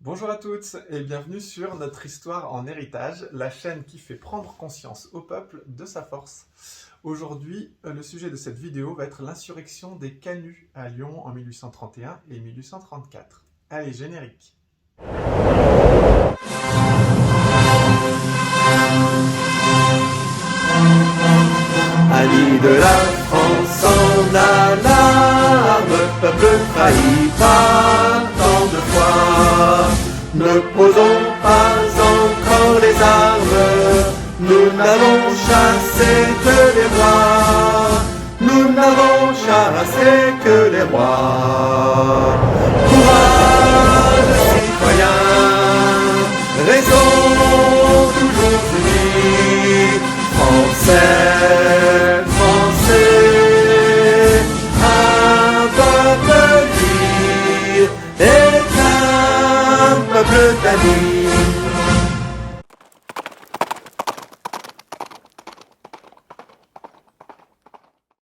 Bonjour à toutes et bienvenue sur Notre Histoire en Héritage, la chaîne qui fait prendre conscience au peuple de sa force. Aujourd'hui, le sujet de cette vidéo va être l'insurrection des Canuts à Lyon en 1831 et 1834. Allez, générique. Amis de la France en alarme, peuple trahi par tant de fois. Ne posons pas encore les armes, nous n'avons chassé que les rois. Nous n'avons chassé que les rois. Courage, citoyens, restons toujours unis, Français, Français, un peuple libre est un peuple d'amis.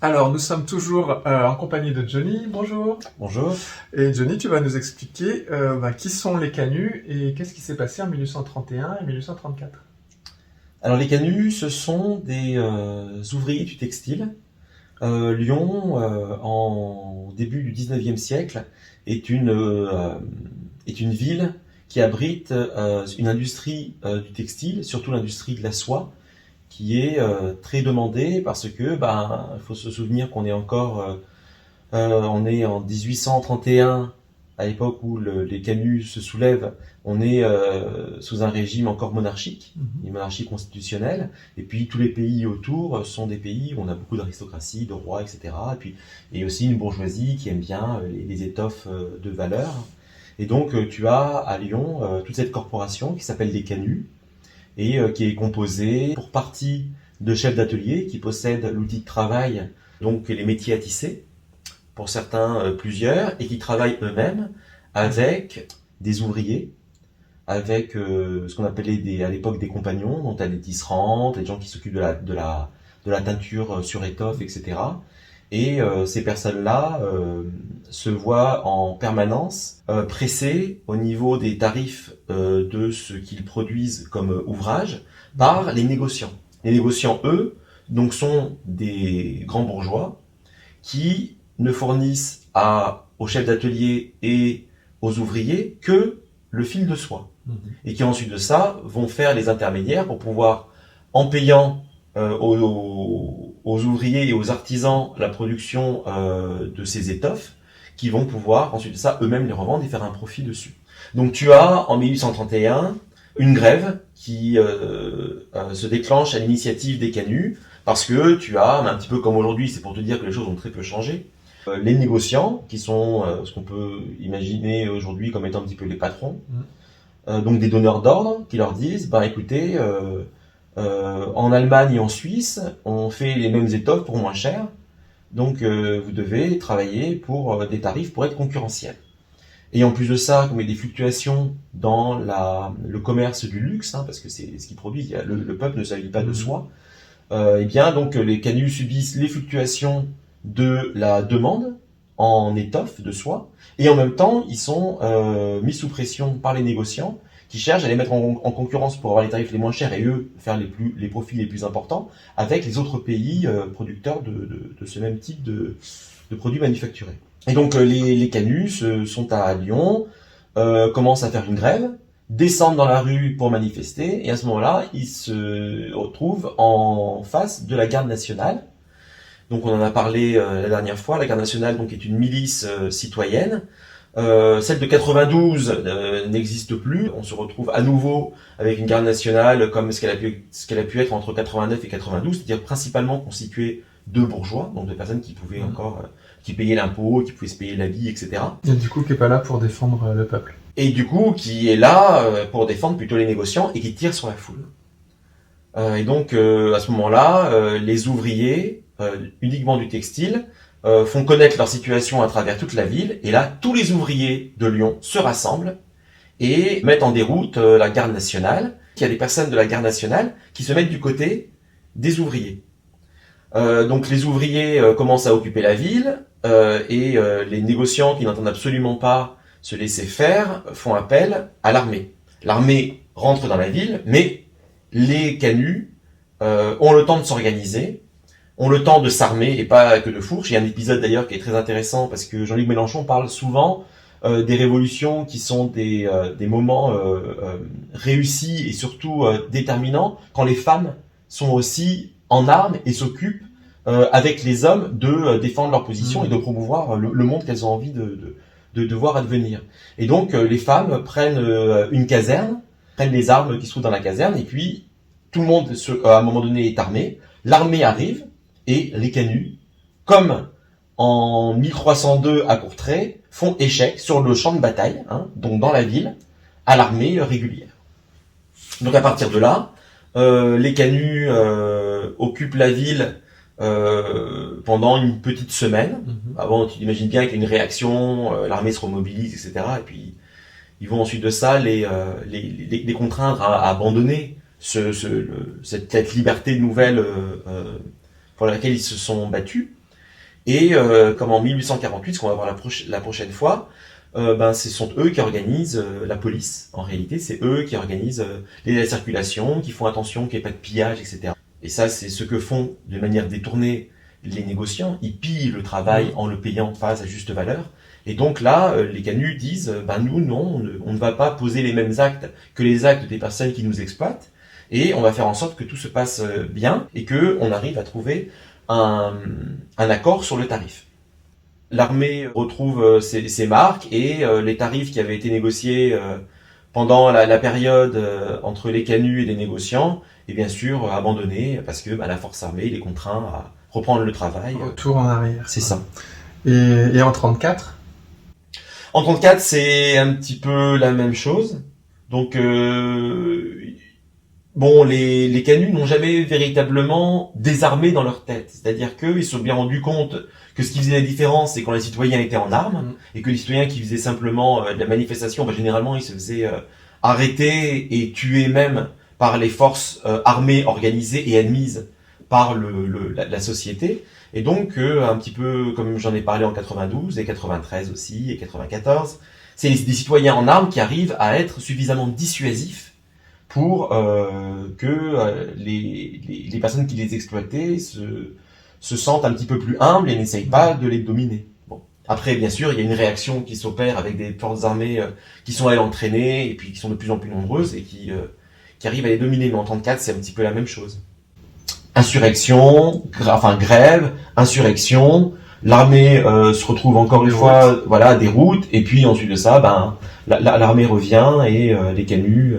Alors, nous sommes toujours en compagnie de Johnny. Bonjour. Bonjour. Et Johnny, tu vas nous expliquer qui sont les Canuts et qu'est-ce qui s'est passé en 1831 et 1834. Alors les Canuts, ce sont des ouvriers du textile. Lyon, en début du 19e siècle, est une ville qui abrite une industrie du textile, surtout l'industrie de la soie, qui est très demandée parce que, il faut se souvenir qu'on est encore, on est en 1831, à l'époque où les Canuts se soulèvent, on est sous un régime encore monarchique, une monarchie constitutionnelle, et puis tous les pays autour sont des pays où on a beaucoup d'aristocratie, de rois, etc. Et aussi une bourgeoisie qui aime bien les étoffes de valeur. Et donc tu as à Lyon toute cette corporation qui s'appelle les Canuts, et qui est composée pour partie de chefs d'atelier qui possèdent l'outil de travail, donc les métiers à tisser, pour certains plusieurs, et qui travaillent eux-mêmes avec des ouvriers, avec ce qu'on appelait à l'époque des compagnons, dont t'as des tisserands, des gens qui s'occupent de la teinture sur étoffe, etc. Et ces personnes-là se voient en permanence pressées au niveau des tarifs de ce qu'ils produisent comme ouvrage par les négociants. Les négociants, eux, donc sont des grands bourgeois qui ne fournissent aux chefs d'atelier et aux ouvriers que le fil de soie. Et qui ensuite de ça vont faire les intermédiaires pour pouvoir, en payant aux ouvriers et aux artisans la production de ces étoffes, qui vont pouvoir ensuite de ça eux-mêmes les revendre et faire un profit dessus. Donc tu as en 1831 une grève qui se déclenche à l'initiative des Canuts, parce que tu as, un petit peu comme aujourd'hui, c'est pour te dire que les choses ont très peu changé, les négociants, qui sont ce qu'on peut imaginer aujourd'hui comme étant un petit peu les patrons, donc des donneurs d'ordre, qui leur disent, écoutez, en Allemagne et en Suisse, on fait les mêmes étoffes pour moins cher, donc vous devez travailler pour des tarifs pour être concurrentiels. Et en plus de ça, comme il y a des fluctuations dans le commerce du luxe, parce que c'est ce qu'ils produisent, le peuple ne s'habille pas de soie, donc les Canuts subissent les fluctuations de la demande en étoffe de soie, et en même temps, ils sont mis sous pression par les négociants qui cherchent à les mettre en concurrence pour avoir les tarifs les moins chers et eux faire les profits les plus importants avec les autres pays producteurs de ce même type de produits manufacturés. Et donc les Canuts sont à Lyon, commencent à faire une grève, descendent dans la rue pour manifester, et à ce moment-là, ils se retrouvent en face de la garde nationale. Donc on en a parlé la dernière fois, la garde nationale donc est une milice citoyenne. Celle de 92 n'existe plus. On se retrouve à nouveau avec une garde nationale comme ce qu'elle a pu être entre 89 et 92, c'est-à-dire principalement constituée de bourgeois, donc de personnes qui pouvaient qui payaient l'impôt, qui pouvaient se payer l'habit, etc. Et du coup, qui n'est pas là pour défendre le peuple. Et du coup, qui est là pour défendre plutôt les négociants et qui tire sur la foule. Et donc, à ce moment-là, les ouvriers, uniquement du textile, font connaître leur situation à travers toute la ville. Et là, tous les ouvriers de Lyon se rassemblent et mettent en déroute la garde nationale. Il y a des personnes de la garde nationale qui se mettent du côté des ouvriers. Donc les ouvriers commencent à occuper la ville et les négociants qui n'entendent absolument pas se laisser faire, font appel à l'armée. L'armée rentre dans la ville, mais les canuts ont le temps de s'organiser, ont le temps de s'armer et pas que de fourche. Il y a un épisode d'ailleurs qui est très intéressant parce que Jean-Luc Mélenchon parle souvent des révolutions qui sont des moments réussis et surtout déterminants quand les femmes sont aussi en armes et s'occupent avec les hommes de défendre leur position et de promouvoir le monde qu'elles ont envie de voir advenir. Et donc les femmes prennent une caserne, prennent les armes qui se trouvent dans la caserne et puis tout le monde à un moment donné est armé. L'armée arrive et les canuts, comme en 1302 à Courtrai, font échec sur le champ de bataille, donc dans la ville, à l'armée régulière. Donc à partir de là, les canuts occupent la ville pendant une petite semaine. Avant, tu imagines bien qu'il y a une réaction, l'armée se remobilise, etc. Et puis ils vont ensuite de ça les contraindre à abandonner cette liberté nouvelle pour laquelle ils se sont battus. Et comme en 1848, ce qu'on va voir la prochaine fois, ce sont eux qui organisent la police. En réalité, c'est eux qui organisent la circulation, qui font attention qu'il n'y ait pas de pillage, etc. Et ça, c'est ce que font de manière détournée les négociants. Ils pillent le travail en le payant pas à sa juste valeur. Et donc là, les canuts disent, nous, non, on ne va pas poser les mêmes actes que les actes des personnes qui nous exploitent. Et on va faire en sorte que tout se passe bien et que on arrive à trouver un accord sur le tarif. L'armée retrouve ses marques et les tarifs qui avaient été négociés pendant la période entre les canuts et les négociants est bien sûr abandonnée parce que la force armée les contraint à reprendre le travail. Retour en arrière. C'est ça. Et en 34 ? En 34, c'est un petit peu la même chose. Donc les canuts n'ont jamais véritablement désarmé dans leur tête. C'est-à-dire qu'ils se sont bien rendus compte que ce qui faisait la différence, c'est quand les citoyens étaient en armes, et que les citoyens qui faisaient simplement de la manifestation, généralement, ils se faisaient arrêter et tuer même par les forces armées organisées et admises par la société. Et donc, un petit peu comme j'en ai parlé en 92, et 93 aussi, et 94, c'est des citoyens en armes qui arrivent à être suffisamment dissuasifs pour que les personnes qui les exploitaient se sentent un petit peu plus humbles et n'essayent pas de les dominer. Bon. Après, bien sûr, il y a une réaction qui s'opère avec des forces armées qui sont elles entraînées et puis qui sont de plus en plus nombreuses et qui arrivent à les dominer. Mais en 34, c'est un petit peu la même chose. Insurrection, grève, insurrection, l'armée se retrouve encore une fois, déroute, et puis ensuite de ça, l'armée revient et les canuts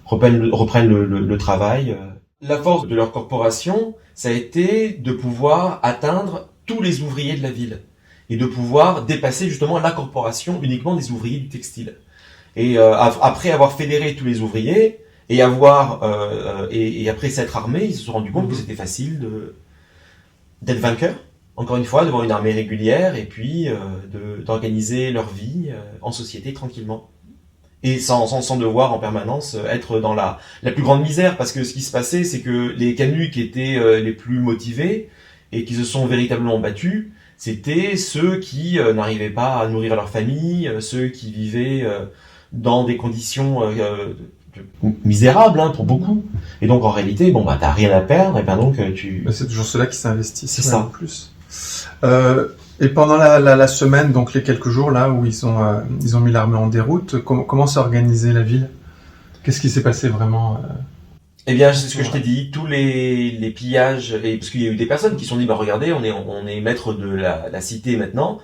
reprennent le travail. La force de leur corporation, ça a été de pouvoir atteindre tous les ouvriers de la ville et de pouvoir dépasser justement la corporation uniquement des ouvriers du textile. Et après avoir fédéré tous les ouvriers et après s'être armés, ils se sont rendus compte que c'était facile d'être vainqueur, encore une fois, devant une armée régulière et puis d'organiser leur vie en société tranquillement. Et sans devoir en permanence être dans la plus grande misère, parce que ce qui se passait, c'est que les canuts qui étaient les plus motivés et qui se sont véritablement battus, c'était ceux qui n'arrivaient pas à nourrir leur famille, ceux qui vivaient dans des conditions misérables pour beaucoup. Et donc en réalité, t'as rien à perdre, et donc c'est toujours ceux-là qui s'investissent. C'est ça. En plus. Et pendant la semaine, donc les quelques jours là où ils ont mis l'armée en déroute, comment s'est organisée la ville ? Qu'est-ce qui s'est passé vraiment Eh bien, c'est ce que je t'ai dit, tous les pillages, parce qu'il y a eu des personnes qui se sont dit, regardez, on est maître de la cité maintenant,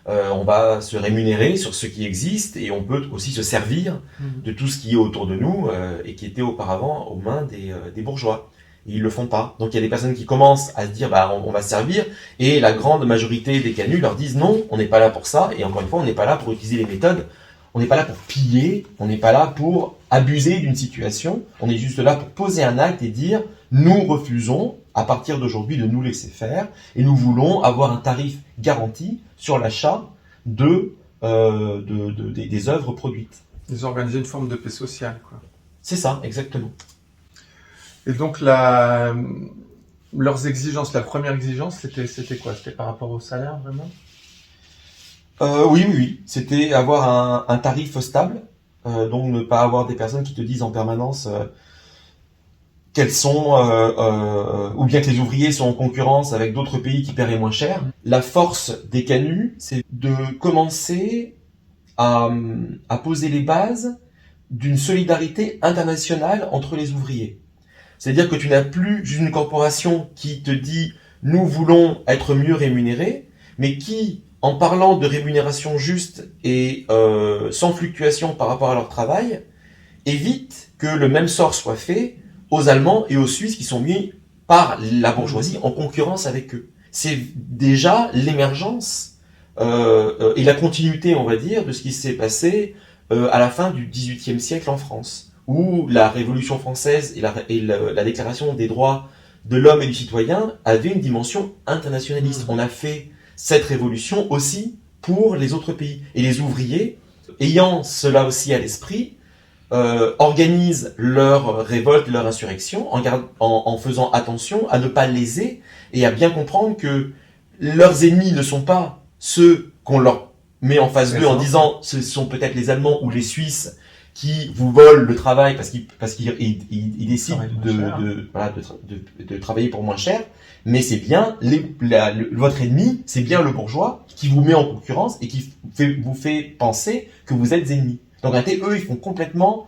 on va se rémunérer sur ce qui existe et on peut aussi se servir de tout ce qui est autour de nous et qui était auparavant aux mains des bourgeois. Et ils le font pas. Donc il y a des personnes qui commencent à se dire on va se servir et la grande majorité des canuts leur disent non, on n'est pas là pour ça et encore une fois on n'est pas là pour utiliser les méthodes, on n'est pas là pour piller, on n'est pas là pour abuser d'une situation, on est juste là pour poser un acte et dire nous refusons à partir d'aujourd'hui de nous laisser faire et nous voulons avoir un tarif garanti sur l'achat des œuvres produites. Ils ont organisé une forme de paix sociale, quoi. C'est ça, exactement. Et donc leurs exigences, la première exigence, c'était quoi ? C'était par rapport au salaire, vraiment ? Oui, oui, oui. C'était avoir un tarif stable, donc ne pas avoir des personnes qui te disent en permanence quels sont, ou bien que les ouvriers sont en concurrence avec d'autres pays qui paieraient moins cher. La force des canuts, c'est de commencer à poser les bases d'une solidarité internationale entre les ouvriers. C'est-à-dire que tu n'as plus juste une corporation qui te dit nous voulons être mieux rémunérés, mais qui, en parlant de rémunération juste et sans fluctuation par rapport à leur travail, évite que le même sort soit fait aux Allemands et aux Suisses qui sont mis par la bourgeoisie en concurrence avec eux. C'est déjà l'émergence et la continuité, on va dire, de ce qui s'est passé à la fin du XVIIIe siècle en France, où la Révolution française et la Déclaration des droits de l'homme et du citoyen avaient une dimension internationaliste. On a fait cette révolution aussi pour les autres pays. Et les ouvriers, ayant cela aussi à l'esprit, organisent leur révolte, leur insurrection, en faisant attention à ne pas léser et à bien comprendre que leurs ennemis ne sont pas ceux qu'on leur met en face d'eux en disant ce sont peut-être les Allemands ou les Suisses qui vous volent le travail parce qu'ils décident de travailler pour moins cher, mais c'est bien votre ennemi, c'est bien le bourgeois qui vous met en concurrence et qui vous fait penser que vous êtes ennemis. Donc en réalité, eux, ils font complètement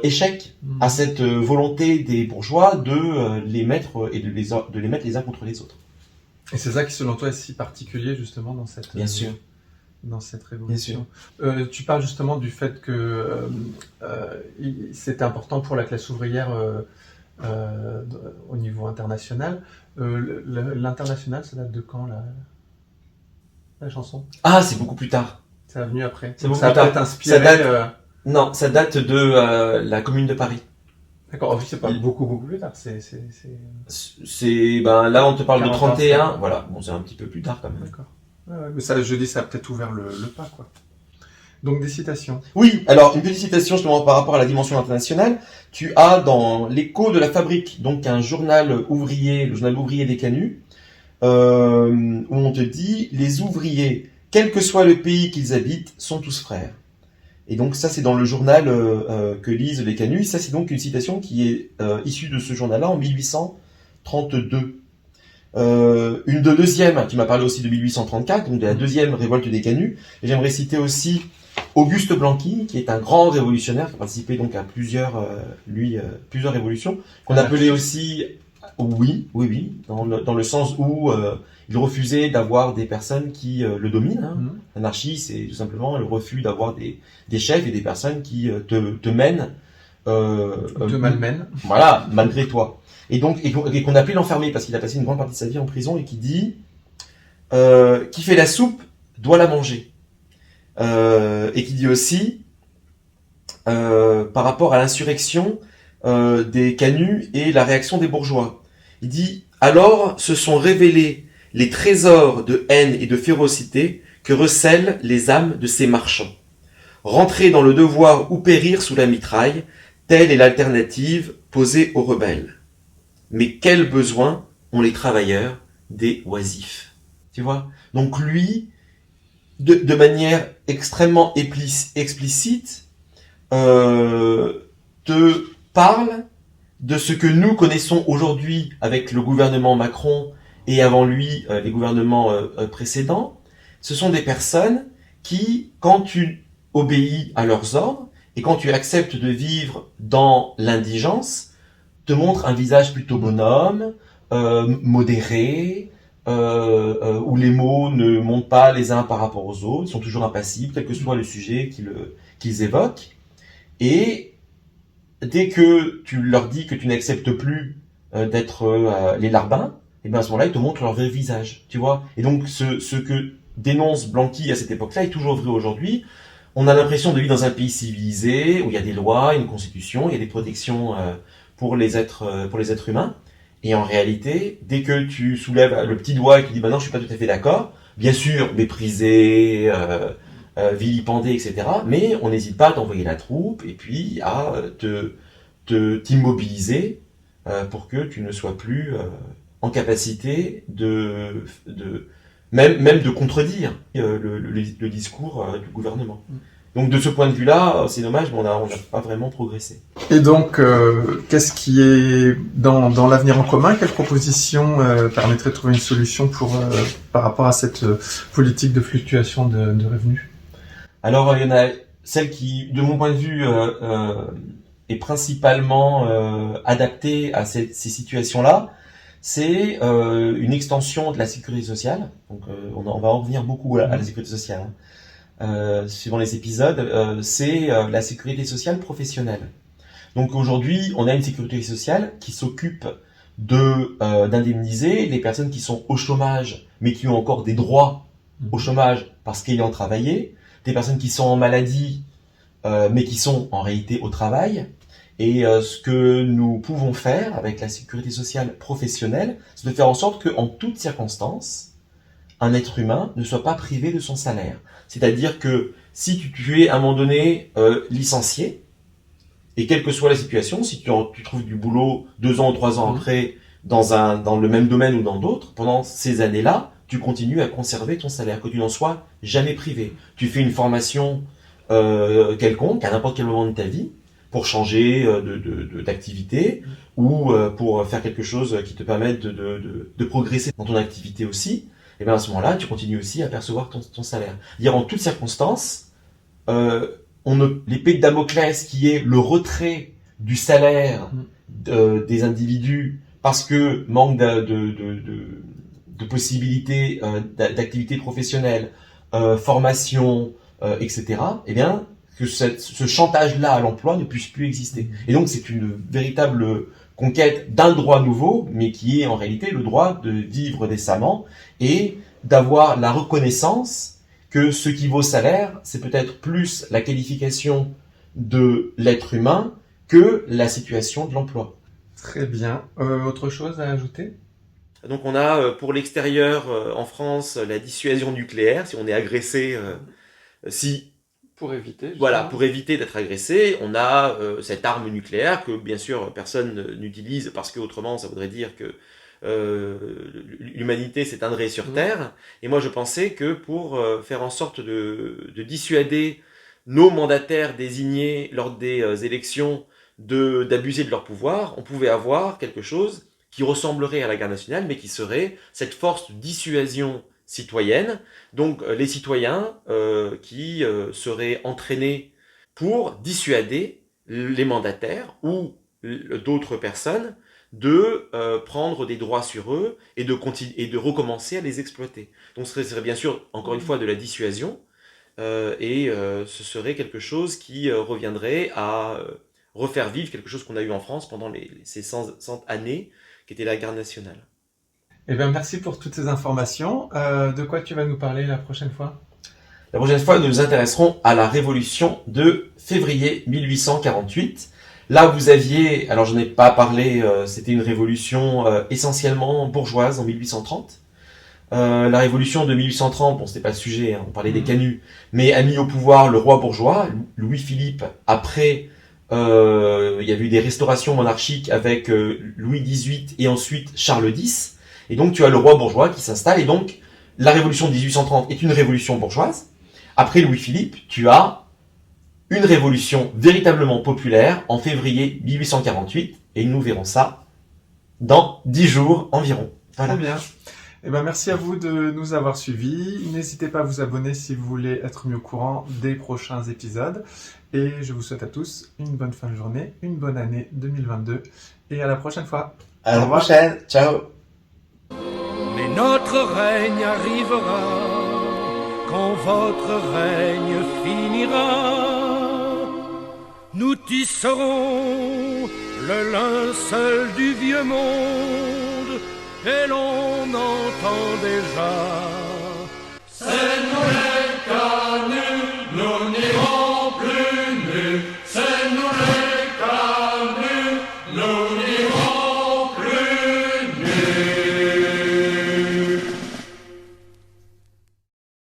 échec à cette volonté des bourgeois de les mettre et de les mettre les uns contre les autres. Et c'est ça qui, selon toi, est si particulier justement dans cette révolution. Tu parles justement du fait que c'était important pour la classe ouvrière au niveau international. L'international, ça date de quand la chanson? Ah, c'est beaucoup plus tard. Ça a venu après. C'est beaucoup ça a plus tard. peut-être inspiré. Non, ça date de la Commune de Paris. D'accord, oui, c'est pas beaucoup plus tard. Là, on te parle de 31. Voilà, bon, c'est un petit peu plus tard quand même. D'accord. Mais ça, je dis, ça a peut-être ouvert le pas, quoi. Donc, des citations. Oui, alors, une petite citation justement par rapport à la dimension internationale. Tu as dans l'Écho de la Fabrique, donc un journal ouvrier, le journal ouvrier des Canuts, où on te dit « Les ouvriers, quel que soit le pays qu'ils habitent, sont tous frères ». Et donc ça, c'est dans le journal que lisent les Canuts. Ça, c'est donc une citation qui est issue de ce journal-là en 1832. Une deuxième, qui m'a parlé aussi de 1834, donc de la deuxième révolte des Canuts. Et j'aimerais citer aussi Auguste Blanqui, qui est un grand révolutionnaire, qui a participé donc à plusieurs révolutions, qu'on appelait aussi, oui, dans le sens où il refusait d'avoir des personnes qui le dominent. L'anarchie, c'est tout simplement le refus d'avoir des chefs et des personnes qui te mènent. Te malmènent. Voilà, malgré toi. Et qu'on appelait l'enfermé, parce qu'il a passé une grande partie de sa vie en prison, et qui dit qui fait la soupe doit la manger. Et qui dit aussi, par rapport à l'insurrection des Canuts et la réaction des bourgeois, il dit « Alors se sont révélés les trésors de haine et de férocité que recèlent les âmes de ces marchands. Rentrer dans le devoir ou périr sous la mitraille, telle est l'alternative posée aux rebelles. Mais quel besoin ont les travailleurs des oisifs ?» Tu vois? Donc lui, de manière extrêmement explicite, te parle de ce que nous connaissons aujourd'hui avec le gouvernement Macron et avant lui les gouvernements précédents. Ce sont des personnes qui, quand tu obéis à leurs ordres et quand tu acceptes de vivre dans l'indigence, te montrent un visage plutôt bonhomme, modéré, où les mots ne montent pas les uns par rapport aux autres, ils sont toujours impassibles, quel que soit le sujet qu'ils évoquent. Et dès que tu leur dis que tu n'acceptes plus d'être les larbins, et bien à ce moment-là, ils te montrent leur vrai visage, tu vois. Et donc, ce que dénonce Blanqui à cette époque-là est toujours vrai aujourd'hui. On a l'impression de vivre dans un pays civilisé, où il y a des lois, une constitution, il y a des protections pour les êtres humains. Et en réalité, dès que tu soulèves le petit doigt et que tu dis « bah non, je suis pas tout à fait d'accord », bien sûr, méprisé, vilipendé, etc. Mais on n'hésite pas à t'envoyer la troupe et puis à t'immobiliser pour que tu ne sois plus en capacité même de contredire le discours du gouvernement. Donc de ce point de vue-là, c'est dommage, mais on n'a pas vraiment progressé. Et donc, qu'est-ce qui est dans l'avenir en commun? Quelle proposition permettrait de trouver une solution par rapport à cette politique de fluctuation de revenus? Alors, il y en a celle qui, de mon point de vue, est principalement adaptée à ces situations-là. C'est une extension de la sécurité sociale. Donc, on va en revenir beaucoup à la sécurité sociale. Suivant les épisodes, c'est la sécurité sociale professionnelle. Donc aujourd'hui, on a une sécurité sociale qui s'occupe d'indemniser les personnes qui sont au chômage, mais qui ont encore des droits au chômage parce qu'ayant travaillé, des personnes qui sont en maladie, mais qui sont en réalité au travail. Et ce que nous pouvons faire avec la sécurité sociale professionnelle, c'est de faire en sorte qu'en toutes circonstances, un être humain ne soit pas privé de son salaire. C'est-à-dire que si tu es à un moment donné licencié, et quelle que soit la situation, si tu trouves du boulot 2 ans ou 3 ans après dans le même domaine ou dans d'autres, pendant ces années-là, tu continues à conserver ton salaire, que tu n'en sois jamais privé. Tu fais une formation quelconque à n'importe quel moment de ta vie pour changer d'activité ou pour faire quelque chose qui te permette de progresser dans ton activité aussi. Et bien à ce moment-là, tu continues aussi à percevoir ton salaire. Dire en toutes circonstances, l'épée de Damoclès qui est le retrait du salaire des individus parce que manque de possibilités d'activité professionnelle, formation, etc. Eh bien, que ce chantage-là à l'emploi ne puisse plus exister. Et donc, c'est une véritable conquête d'un droit nouveau, mais qui est en réalité le droit de vivre décemment et d'avoir la reconnaissance que ce qui vaut salaire, c'est peut-être plus la qualification de l'être humain que la situation de l'emploi. Très bien. Autre chose à ajouter? Donc on a pour l'extérieur en France la dissuasion nucléaire, si on est agressé, Pour éviter. Justement. Voilà, pour éviter d'être agressé, on a cette arme nucléaire que bien sûr personne n'utilise parce que autrement ça voudrait dire que l'humanité s'éteindrait sur Terre. Et moi je pensais que pour faire en sorte de dissuader nos mandataires désignés lors des élections d'abuser de leur pouvoir, on pouvait avoir quelque chose qui ressemblerait à la garde nationale, mais qui serait cette force de dissuasion citoyenne, donc les citoyens qui seraient entraînés pour dissuader les mandataires ou d'autres personnes de prendre des droits sur eux et de recommencer à les exploiter. Donc ce serait bien sûr, encore une fois, de la dissuasion, et ce serait quelque chose qui reviendrait à refaire vivre quelque chose qu'on a eu en France pendant ces 100 années, qui était la garde nationale. Eh bien, merci pour toutes ces informations. De quoi tu vas nous parler la prochaine fois? La prochaine fois, nous nous intéresserons à la révolution de février 1848. Là, vous aviez, alors je n'ai pas parlé, c'était une révolution essentiellement bourgeoise en 1830. La révolution de 1830, bon, c'était pas le sujet, hein, on parlait des canuts, mais a mis au pouvoir le roi bourgeois, Louis-Philippe. Après, il y a eu des restaurations monarchiques avec Louis XVIII et ensuite Charles X. Et donc, tu as le roi bourgeois qui s'installe. Et donc, la révolution de 1830 est une révolution bourgeoise. Après Louis-Philippe, tu as une révolution véritablement populaire en février 1848. Et nous verrons ça dans 10 jours environ. Voilà. Très bien. Eh ben, merci à vous de nous avoir suivis. N'hésitez pas à vous abonner si vous voulez être mis au courant des prochains épisodes. Et je vous souhaite à tous une bonne fin de journée, une bonne année 2022. Et à la prochaine fois. À la prochaine. Ciao. Mais notre règne arrivera quand votre règne finira. Nous tisserons le linceul du vieux monde et l'on entend déjà. C'est Noël.